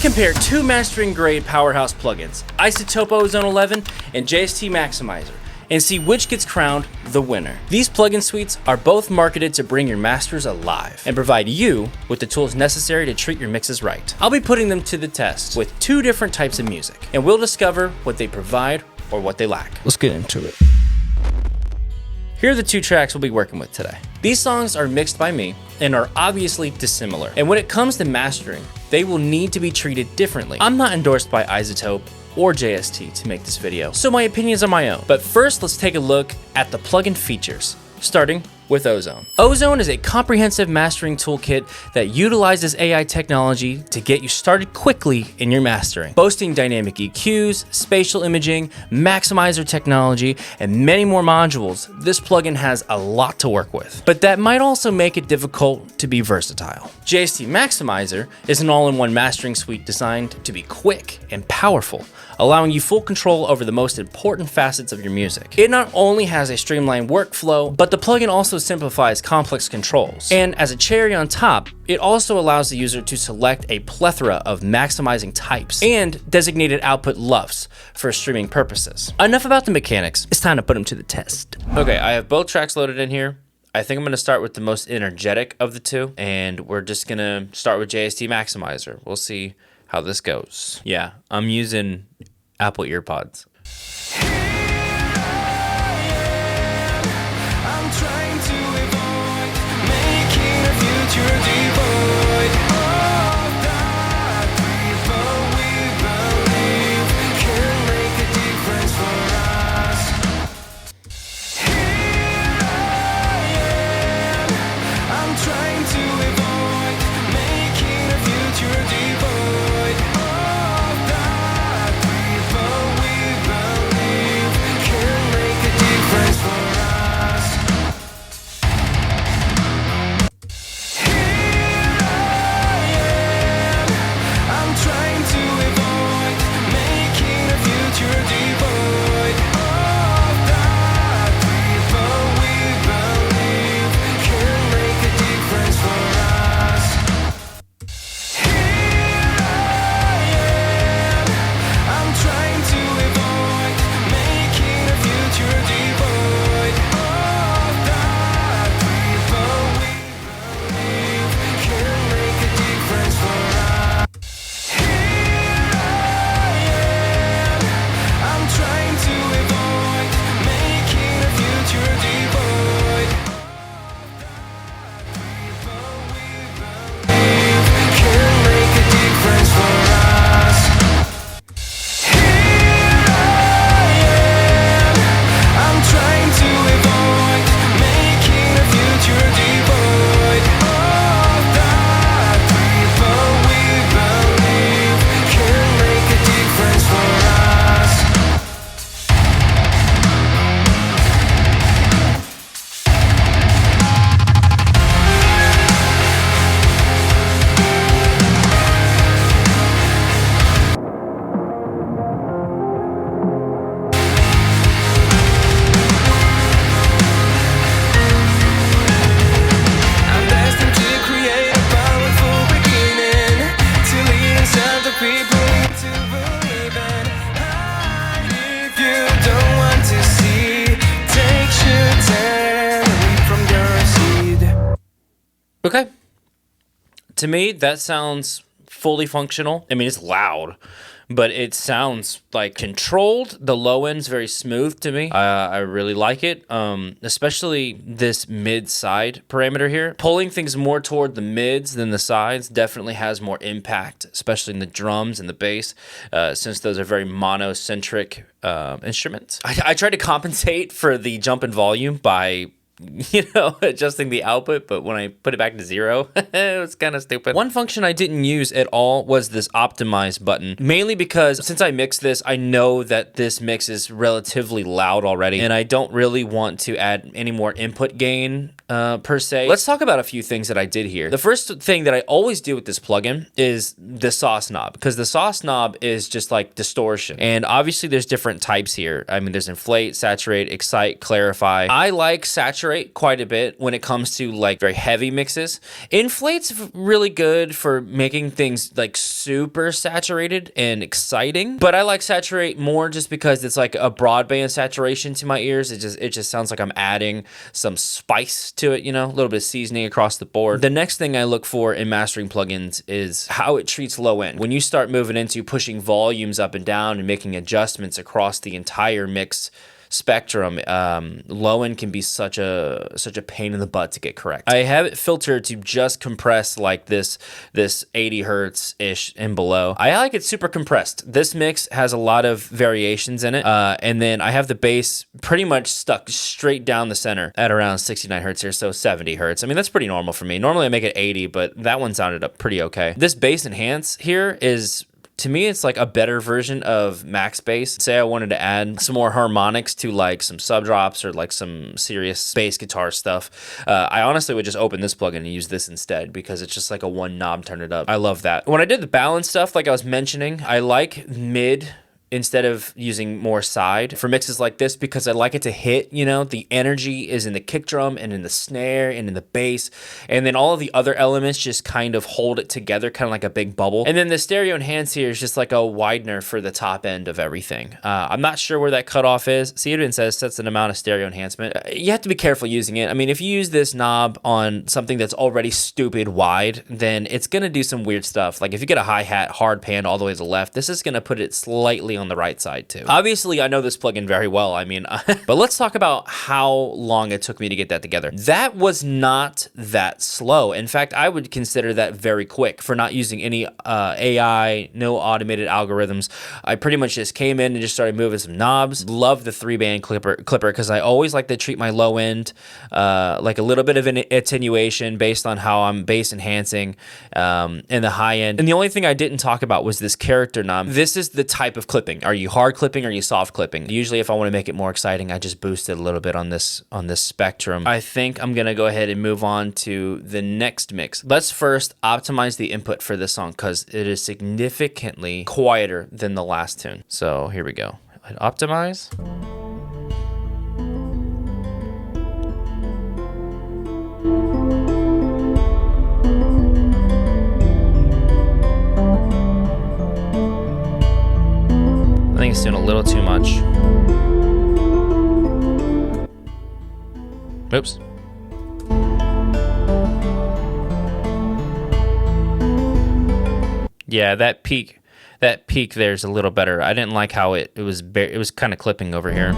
compare two mastering grade powerhouse plugins, iZotope Ozone 11 and JST Maximizer, and see which gets crowned the winner. These plugin suites are both marketed to bring your masters alive and provide you with the tools necessary to treat your mixes right. I'll be putting them to the test with two different types of music, and we'll discover what they provide or what they lack. Let's get into it. Here are the two tracks we'll be working with today. These songs are mixed by me and are obviously dissimilar. And when it comes to mastering, they will need to be treated differently. I'm not endorsed by iZotope or JST to make this video, so my opinions are my own. But first, let's take a look at the plugin features, starting with Ozone. Ozone is a comprehensive mastering toolkit that utilizes AI technology to get you started quickly in your mastering. Boasting dynamic EQs, spatial imaging, maximizer technology, and many more modules, this plugin has a lot to work with. But that might also make it difficult to be versatile. JST Maximizer is an all-in-one mastering suite designed to be quick and powerful, allowing you full control over the most important facets of your music. It not only has a streamlined workflow, but the plugin also simplifies complex controls. And as a cherry on top, it also allows the user to select a plethora of maximizing types and designated output LUFs for streaming purposes. Enough about the mechanics, it's time to put them to the test. Okay, I have both tracks loaded in here. I think I'm gonna start with the most energetic of the two, and we're just gonna start with JST Maximizer. We'll see how this goes. Yeah, I'm using Apple EarPods. I'm trying to avoid making a future devoid of that people we believe can make a difference for us. Here I am. I'm trying to avoid making a future devoid of that people we believe can make a difference for us. Okay. To me, that sounds fully functional. I mean, it's loud, but it sounds like controlled. The low end's very smooth to me. I really like it, especially this mid-side parameter here. Pulling things more toward the mids than the sides definitely has more impact, especially in the drums and the bass, since those are very monocentric instruments. I try to compensate for the jump in volume by adjusting the output, but when I put it back to 0, it was kind of stupid. One function I didn't use at all was this optimize button, mainly because since I mixed this, I know that this mix is relatively loud already, and I don't really want to add any more input gain per se. Let's talk about a few things that I did here. The first thing that I always do with this plugin is the sauce knob, because the sauce knob is just like distortion. And obviously there's different types here. I mean, there's inflate, saturate, excite, clarify. I like saturate saturate quite a bit when it comes to like very heavy mixes. Inflate's really good for making things like super saturated and exciting, but I like saturate more just because it's like a broadband saturation to my ears. It just sounds like I'm adding some spice to it, you know, a little bit of seasoning across the board. The next thing I look for in mastering plugins is how it treats low end. When you start moving into pushing volumes up and down and making adjustments across the entire mix spectrum, low end can be such a pain in the butt to get correct. I have it filtered to just compress like this 80 hertz ish and below. I like it super compressed. This mix has a lot of variations in it, and then I have the bass pretty much stuck straight down the center at around 69 hertz here, so 70 hertz. I mean, that's pretty normal for me. Normally I make it 80, but that one sounded up pretty okay. This bass enhance here is, to me, it's like a better version of max bass. Say I wanted to add some more harmonics to like some sub drops or like some serious bass guitar stuff. I honestly would just open this plugin and use this instead because it's just like a one knob, turn it up. I love that. When I did the balance stuff, like I was mentioning, I like mid instead of using more side for mixes like this because I like it to hit, you know, the energy is in the kick drum and in the snare and in the bass, and then all of the other elements just kind of hold it together, kind of like a big bubble. And then the stereo enhance here is just like a widener for the top end of everything. I'm not sure where that cutoff is. See, it even says sets an amount of stereo enhancement. You have to be careful using it. I mean, if you use this knob on something that's already stupid wide, then it's gonna do some weird stuff. Like if you get a hi-hat hard pan all the way to the left, this is gonna put it slightly on the right side too. Obviously, I know this plugin very well. I mean, but let's talk about how long it took me to get that together. That was not that slow. In fact, I would consider that very quick for not using any AI, no automated algorithms. I pretty much just came in and just started moving some knobs. Love the 3-band clipper because I always like to treat my low end like a little bit of an attenuation based on how I'm bass enhancing, and the high end. And the only thing I didn't talk about was this character knob. This is the type of clipping. Are you hard clipping or are you soft clipping? Usually if I want to make it more exciting, I just boost it a little bit on this spectrum. I think I'm gonna go ahead and move on to the next mix. Let's first optimize the input for this song because it is significantly quieter than the last tune. So here we go. Optimize. I think it's doing a little too much. Oops. Yeah, that peak there's a little better. I didn't like how it was kind of clipping over here.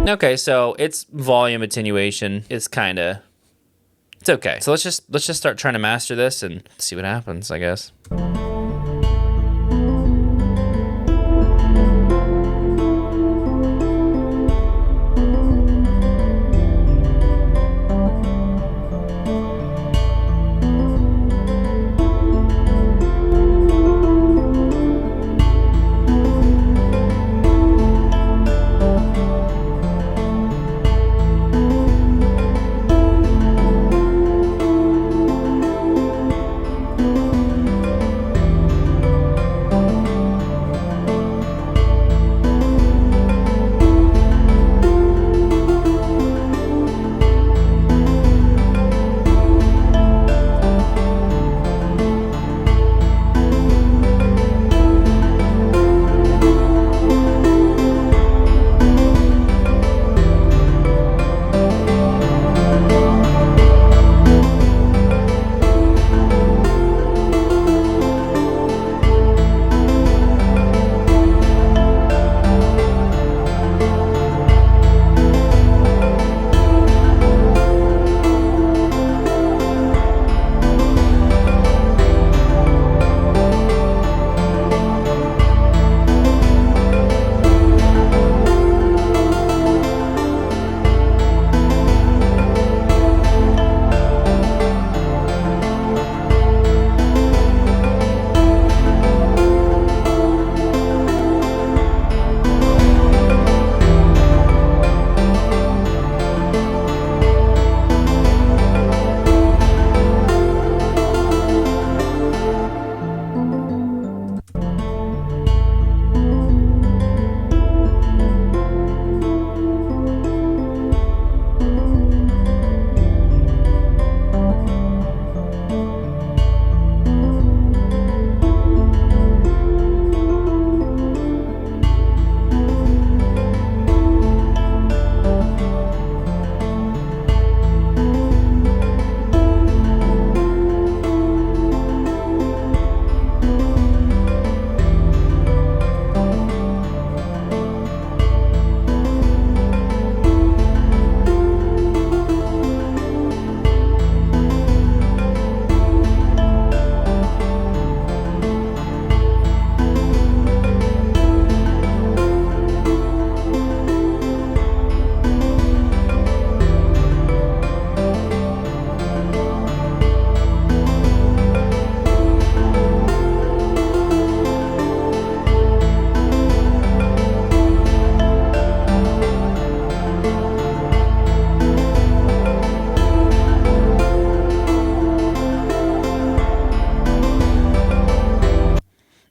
Okay, so it's volume attenuation. It's okay. So let's just start trying to master this and see what happens, I guess.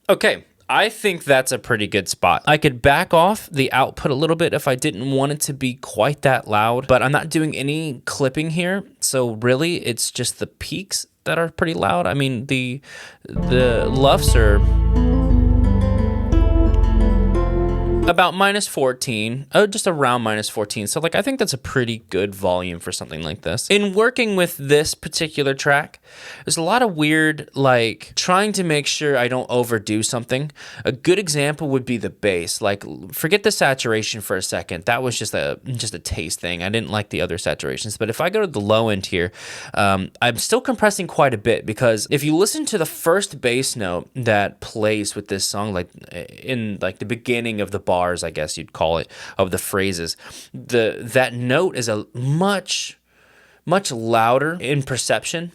Okay, I think that's a pretty good spot. I could back off the output a little bit if I didn't want it to be quite that loud, but I'm not doing any clipping here. So really it's just the peaks that are pretty loud. I mean, the LUFs are about -14, just around -14. So like, I think that's a pretty good volume for something like this. In working with this particular track, there's a lot of weird, like trying to make sure I don't overdo something. A good example would be the bass. Like, forget the saturation for a second. That was just a taste thing. I didn't like the other saturations. But if I go to the low end here, I'm still compressing quite a bit, because if you listen to the first bass note that plays with this song, like in like the beginning of the bars, I guess you'd call it, of the phrases, that note is a much louder in perception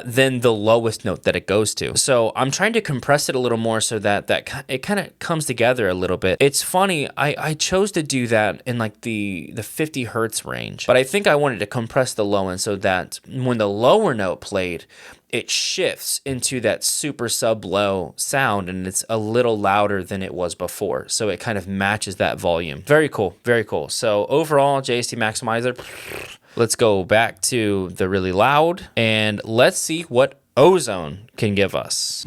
than the lowest note that it goes to. So I'm trying to compress it a little more so that it kind of comes together a little bit. It's funny, I chose to do that in like the 50 hertz range, but I think I wanted to compress the low end so that when the lower note played, it shifts into that super sub low sound, and it's a little louder than it was before. So it kind of matches that volume. Very cool, very cool. So overall, JST Maximizer. Let's go back to the really loud, and let's see what Ozone can give us.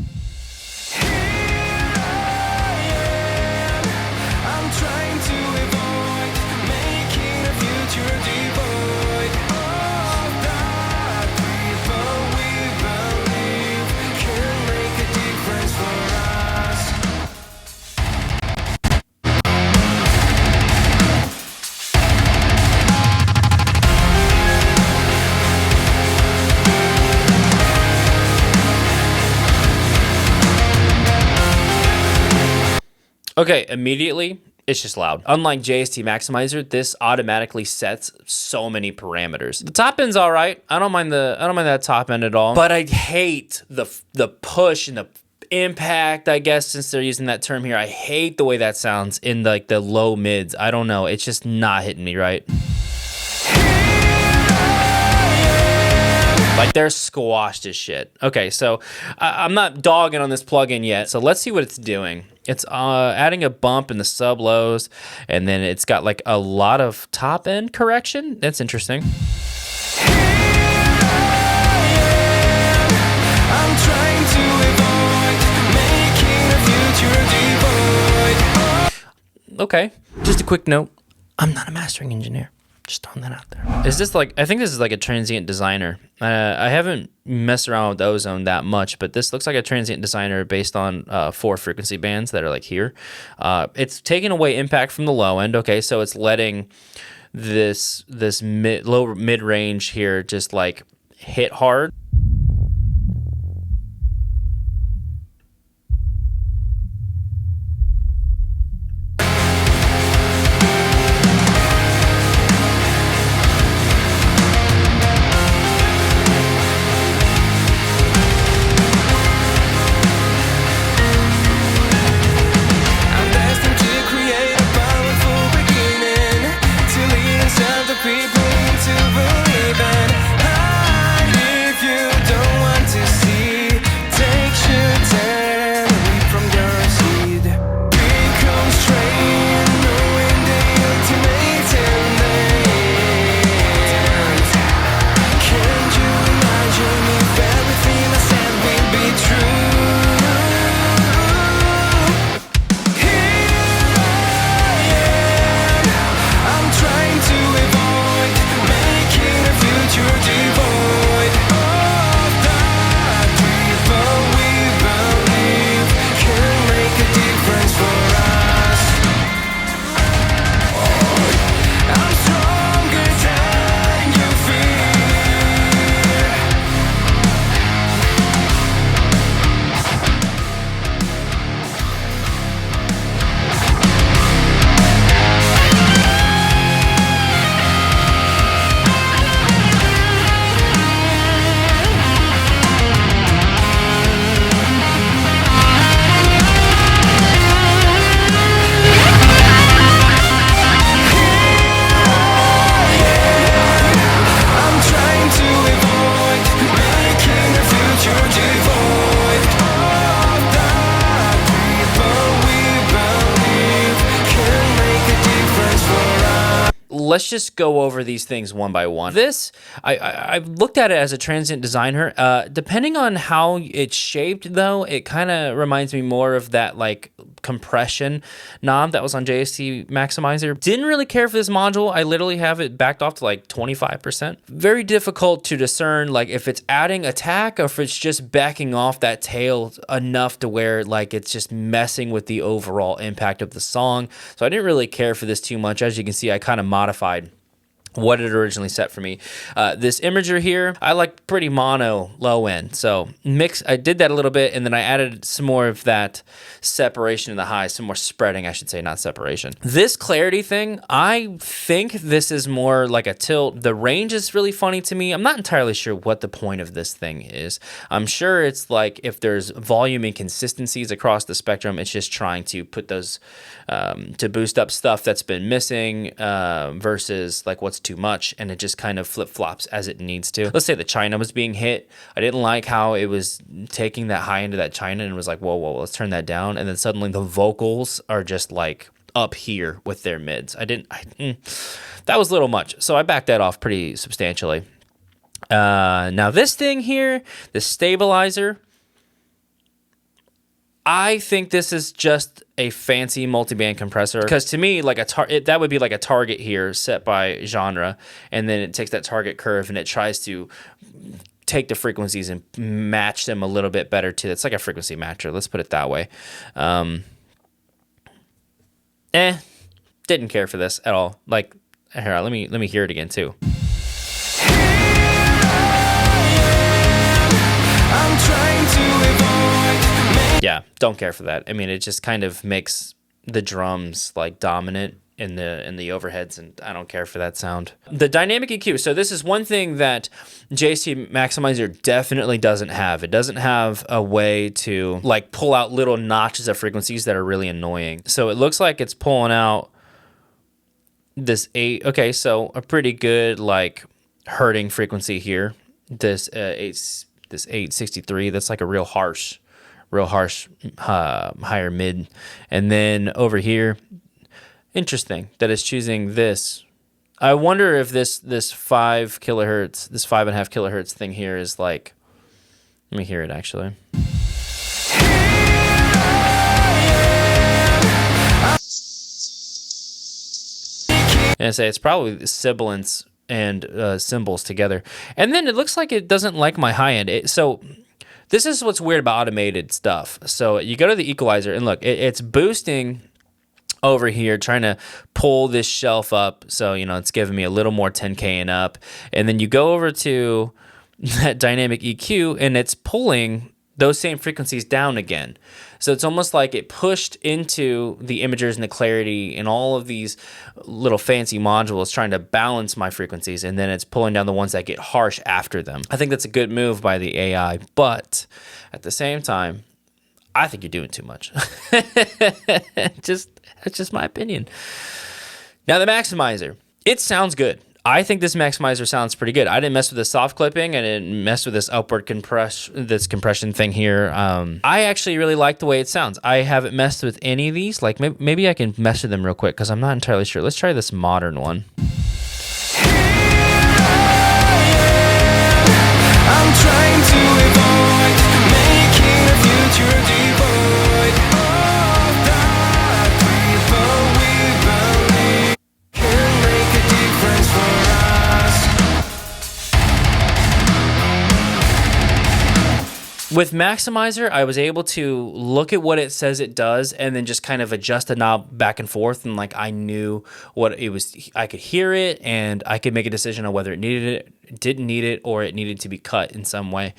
Okay, immediately, it's just loud. Unlike JST Maximizer, this automatically sets so many parameters. The top end's all right. I don't mind that top end at all. But I hate the push and the impact, I guess, since they're using that term here. I hate the way that sounds in like the low mids. I don't know. It's just not hitting me right. Like, they're squashed as shit. Okay, so I'm not dogging on this plugin yet. So let's see what it's doing. It's adding a bump in the sub lows, and then it's got like a lot of top end correction. That's interesting. I'm trying to avoid making the future devoid. Okay, just a quick note. I'm not a mastering engineer. Just throwing that out there. Is this like, I think this is like a transient designer. I haven't messed around with Ozone that much, but this looks like a transient designer based on 4 frequency bands that are like here. It's taking away impact from the low end. Okay, so it's letting this low mid range here just like hit hard. People to believe in. If you let's just go over these things one by one. This, I've looked at it as a transient designer. Depending on how it's shaped, though, it kind of reminds me more of that like compression knob that was on JST Maximizer. Didn't really care for this module. I literally have it backed off to like 25%. Very difficult to discern like if it's adding attack or if it's just backing off that tail enough to where like it's just messing with the overall impact of the song. So I didn't really care for this too much. As you can see, I kind of modified what it originally set for me. This imager here, I like pretty mono low end. So I did that a little bit, and then I added some more of that separation in the highs, some more spreading, I should say, not separation. This clarity thing, I think this is more like a tilt. The range is really funny to me. I'm not entirely sure what the point of this thing is. I'm sure it's like if there's volume inconsistencies across the spectrum, it's just trying to put those to boost up stuff that's been missing versus like what's too much, and it just kind of flip-flops as it needs to. Let's say the China was being hit. I didn't like how it was taking that high end of that China and was like, whoa, let's turn that down. And then suddenly the vocals are just like up here with their mids. That was a little much. So I backed that off pretty substantially. Now this thing here, the stabilizer, I think this is just a fancy multiband compressor, because to me, like that would be like a target here set by genre, and then it takes that target curve and it tries to take the frequencies and match them a little bit better too. It's like a frequency matcher. Let's put it that way. Didn't care for this at all. Like, here, let me hear it again too. I'm trying to avoid. Yeah, don't care for that. I mean, it just kind of makes the drums like dominant in the overheads, and I don't care for that sound. The dynamic EQ. So this is one thing that JST Maximizer definitely doesn't have. It doesn't have a way to like pull out little notches of frequencies that are really annoying. So it looks like it's pulling out this 8. Okay, so a pretty good like hurting frequency here. This 863. That's like a real harsh higher mid. And then over here, interesting that it's choosing this. I wonder if this 5 kilohertz, this 5.5 kilohertz thing here is like, let me hear it actually. And I say it's probably sibilants and cymbals together. And then it looks like it doesn't like my high end. So this is what's weird about automated stuff. So you go to the equalizer and look, it's boosting over here, trying to pull this shelf up. So, you know, it's giving me a little more 10K and up. And then you go over to that dynamic EQ and it's pulling those same frequencies down again. So it's almost like it pushed into the imagers and the clarity and all of these little fancy modules trying to balance my frequencies, and then it's pulling down the ones that get harsh after them. I think that's a good move by the AI, but at the same time, I think you're doing too much. That's just my opinion. Now the Maximizer, it sounds good. I think this Maximizer sounds pretty good. I didn't mess with the soft clipping. I didn't mess with this upward compression thing here. I actually really like the way it sounds. I haven't messed with any of these. Like maybe I can mess with them real quick because I'm not entirely sure. Let's try this modern one. I'm trying to avoid making the future devoid of that people we believe can make a difference for us. With Maximizer, I was able to look at what it says it does and then just kind of adjust the knob back and forth, and like I knew what it was. I could hear it and I could make a decision on whether it needed it, didn't need it, or it needed to be cut in some way.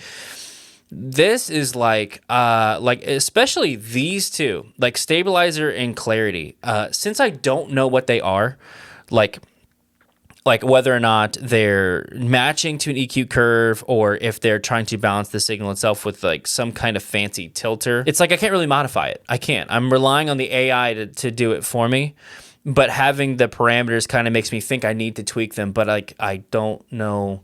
This is like especially these two, like stabilizer and clarity. Since I don't know what they are, like whether or not they're matching to an EQ curve or if they're trying to balance the signal itself with like some kind of fancy tilter, it's like I can't really modify it. I can't. I'm relying on the AI to do it for me. But having the parameters kind of makes me think I need to tweak them, but like I don't know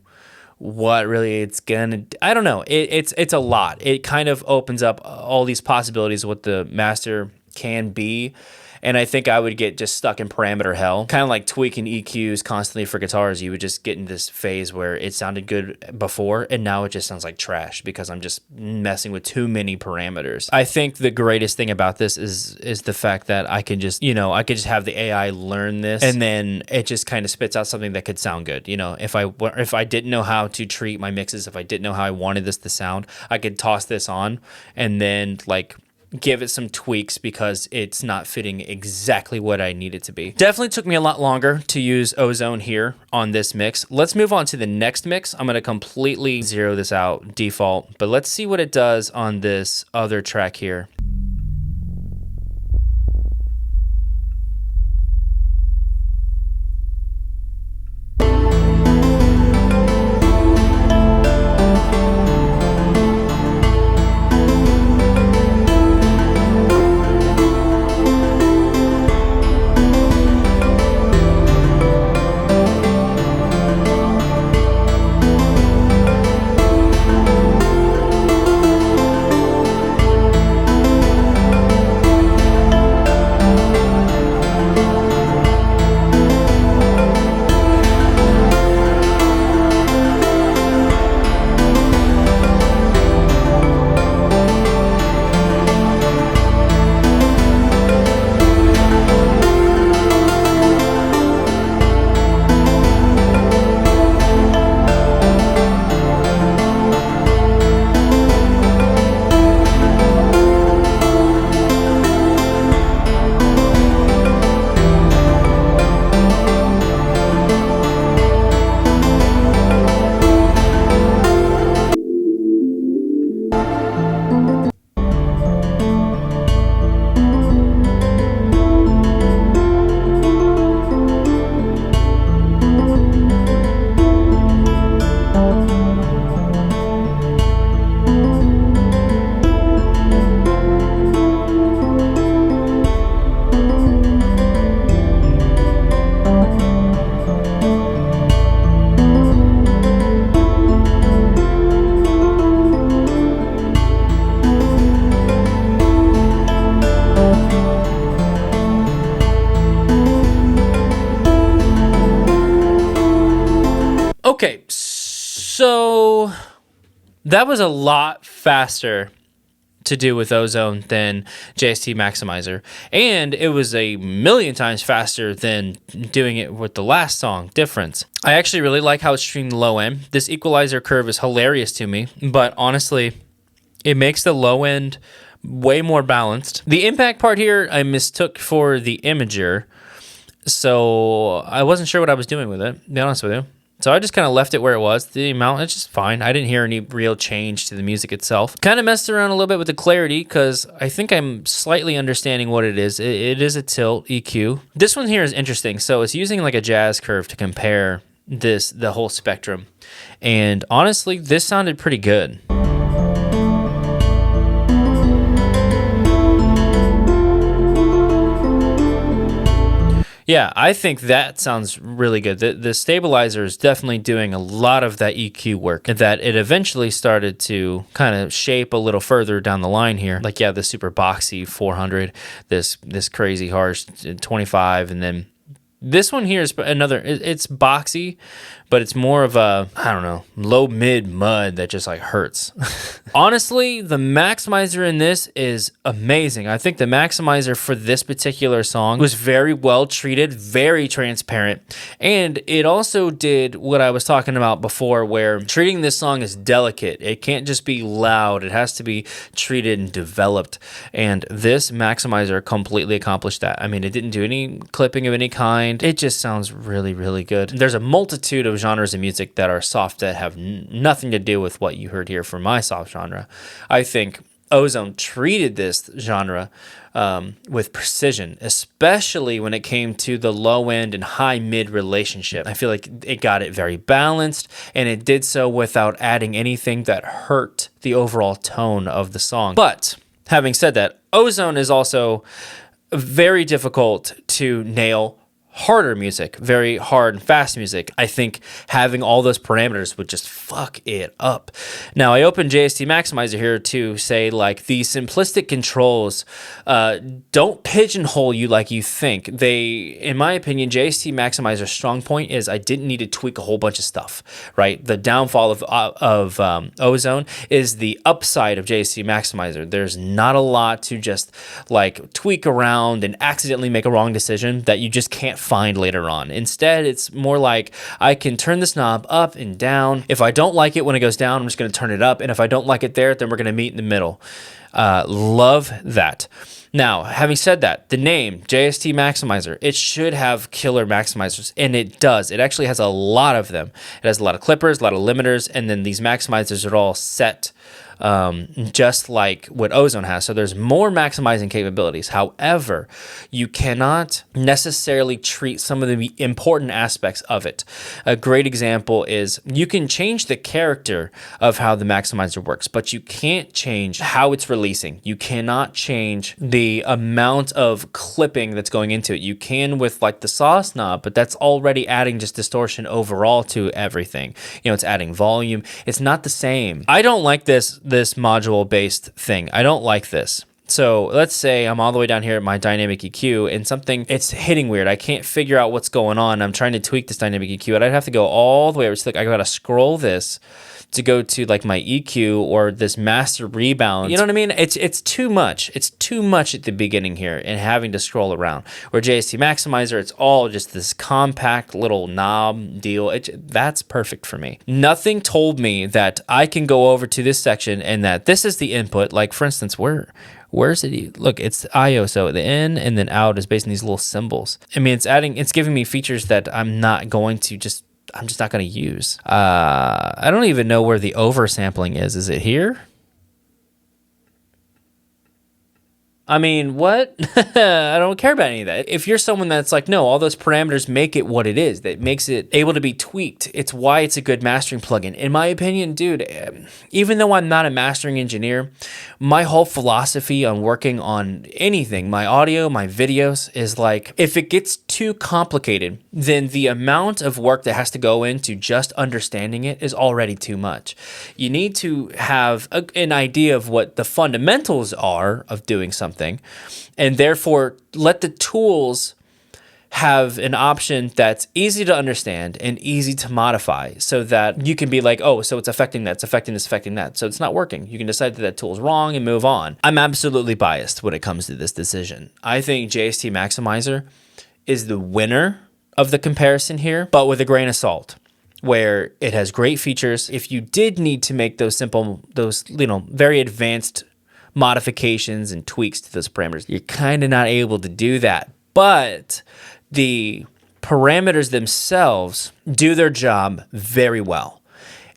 what really it's gonna. I don't know. It's a lot. It kind of opens up all these possibilities of what the master can be, and I think I would get just stuck in parameter hell. Kind of like tweaking EQs constantly for guitars. You would just get in this phase where it sounded good before, and now it just sounds like trash because I'm just messing with too many parameters. I think the greatest thing about this is the fact that I can just, I could just have the AI learn this, and then it just kind of spits out something that could sound good. If I didn't know how to treat my mixes, if I didn't know how I wanted this to sound, I could toss this on and then like give it some tweaks because it's not fitting exactly what I need it to be. Definitely took me a lot longer to use Ozone here on this mix. Let's move on to the next mix. I'm going to completely zero this out, default, but let's see what it does on this other track here. Okay, so that was a lot faster to do with Ozone than JST Maximizer, and it was a million times faster than doing it with the last song, Difference. I actually really like how it's streamed low end. This equalizer curve is hilarious to me, but honestly, it makes the low end way more balanced. The impact part here I mistook for the imager, so I wasn't sure what I was doing with it, to be honest with you. So I just kind of left it where it was. The amount, it's just fine. I didn't hear any real change to the music itself. Kind of messed around a little bit with the clarity because I think I'm slightly understanding what it is. It is a tilt EQ. This one here is interesting. So it's using like a jazz curve to compare the whole spectrum. And honestly, this sounded pretty good. Yeah, I think that sounds really good. The stabilizer is definitely doing a lot of that EQ work that it eventually started to kind of shape a little further down the line here. Like, yeah, the super boxy 400, this crazy harsh 25, and then this one here is another, it's boxy, but it's more of a, I don't know, low mid mud that just like hurts. Honestly, the Maximizer in this is amazing. I think the Maximizer for this particular song was very well treated, very transparent, and it also did what I was talking about before, where treating this song is delicate. It can't just be loud. It has to be treated and developed, and this Maximizer completely accomplished that. I mean, it didn't do any clipping of any kind. It just sounds really, really good. There's a multitude of genres of music that are soft that have nothing to do with what you heard here for my soft genre. I think Ozone treated this genre with precision, especially when it came to the low end and high mid relationship. I feel like it got it very balanced, and it did so without adding anything that hurt the overall tone of the song. But having said that, Ozone is also very difficult to nail harder music, very hard and fast music, I think having all those parameters would just fuck it up. Now, I opened JST Maximizer here to say, like, the simplistic controls don't pigeonhole you like you think. In my opinion, JST Maximizer's strong point is I didn't need to tweak a whole bunch of stuff, right? The downfall of Ozone is the upside of JST Maximizer. There's not a lot to just, like, tweak around and accidentally make a wrong decision that you just can't find later on. Instead, it's more like I can turn this knob up and down. If I don't like it when it goes down, I'm just going to turn it up. And if I don't like it there, then we're going to meet in the middle. Love that. Now, having said that, the name, JST Maximizer, it should have killer maximizers, and it does. It actually has a lot of them. It has a lot of clippers, a lot of limiters, and then these maximizers are all set just like what Ozone has. So there's more maximizing capabilities. However, you cannot necessarily treat some of the important aspects of it. A great example is you can change the character of how the maximizer works, but you can't change how it's releasing. You cannot change the amount of clipping that's going into it. You can with like the sauce knob, but that's already adding just distortion overall to everything. You know, it's adding volume. It's not the same. I don't like this module based thing. I don't like this. So let's say I'm all the way down here at my dynamic EQ and it's hitting weird. I can't figure out what's going on. I'm trying to tweak this dynamic EQ and I'd have to go all the way over. It's like I gotta scroll this to go to like my EQ or this master rebalance. You know what I mean? It's too much. It's too much at the beginning here and having to scroll around. Where JST Maximizer, it's all just this compact little knob deal. That's perfect for me. Nothing told me that I can go over to this section and that this is the input. Like for instance, where's it? Look, it's IO. So the in and then out is based on these little symbols. I mean, it's giving me features that I'm just not going to use. I don't even know where the oversampling is. Is it here? I mean, what? I don't care about any of that. If you're someone that's like, no, all those parameters make it what it is, that makes it able to be tweaked. It's why it's a good mastering plugin. In my opinion, dude, even though I'm not a mastering engineer, my whole philosophy on working on anything, my audio, my videos, is like, if it gets too complicated, then the amount of work that has to go into just understanding it is already too much. You need to have an idea of what the fundamentals are of doing something, and therefore let the tools have an option that's easy to understand and easy to modify so that you can be like, oh, so it's affecting that, it's affecting this, affecting that. So it's not working. You can decide that that tool is wrong and move on. I'm absolutely biased when it comes to this decision. I think JST Maximizer is the winner of the comparison here, but with a grain of salt, where it has great features. If you did need to make those very advanced modifications and tweaks to those parameters, you're kind of not able to do that. But the parameters themselves do their job very well.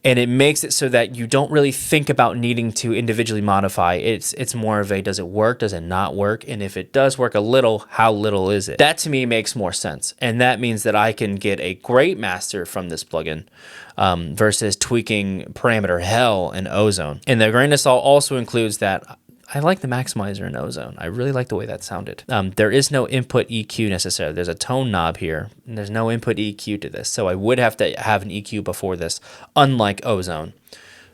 And it makes it so that you don't really think about needing to individually modify. It's more of a, does it work? Does it not work? And if it does work a little, how little is it? That to me makes more sense. And that means that I can get a great master from this plugin versus tweaking parameter hell in Ozone. And the grain of salt also includes that I like the maximizer in Ozone. I really like the way that sounded. There is no input EQ necessarily. There's a tone knob here, and there's no input EQ to this. So I would have to have an EQ before this, unlike Ozone.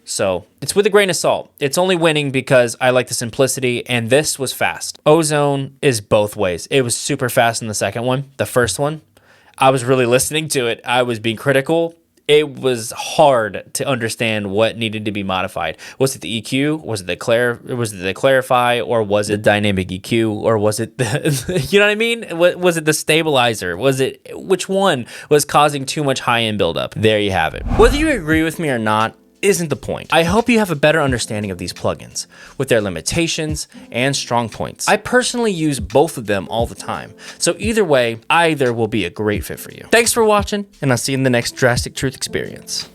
So it's with a grain of salt. It's only winning because I like the simplicity, and this was fast. Ozone is both ways. It was super fast in the second one. The first one, I was really listening to it. I was being critical. It was hard to understand what needed to be modified. Was it the EQ? Was it the clarify? Or was it dynamic EQ? Or was it the, you know what I mean? Was it the stabilizer? Which one was causing too much high-end buildup? There you have it. Whether you agree with me or not isn't the point. I hope you have a better understanding of these plugins with their limitations and strong points. I personally use both of them all the time. So either way, either will be a great fit for you. Thanks for watching, and I'll see you in the next Drastic Truth experience.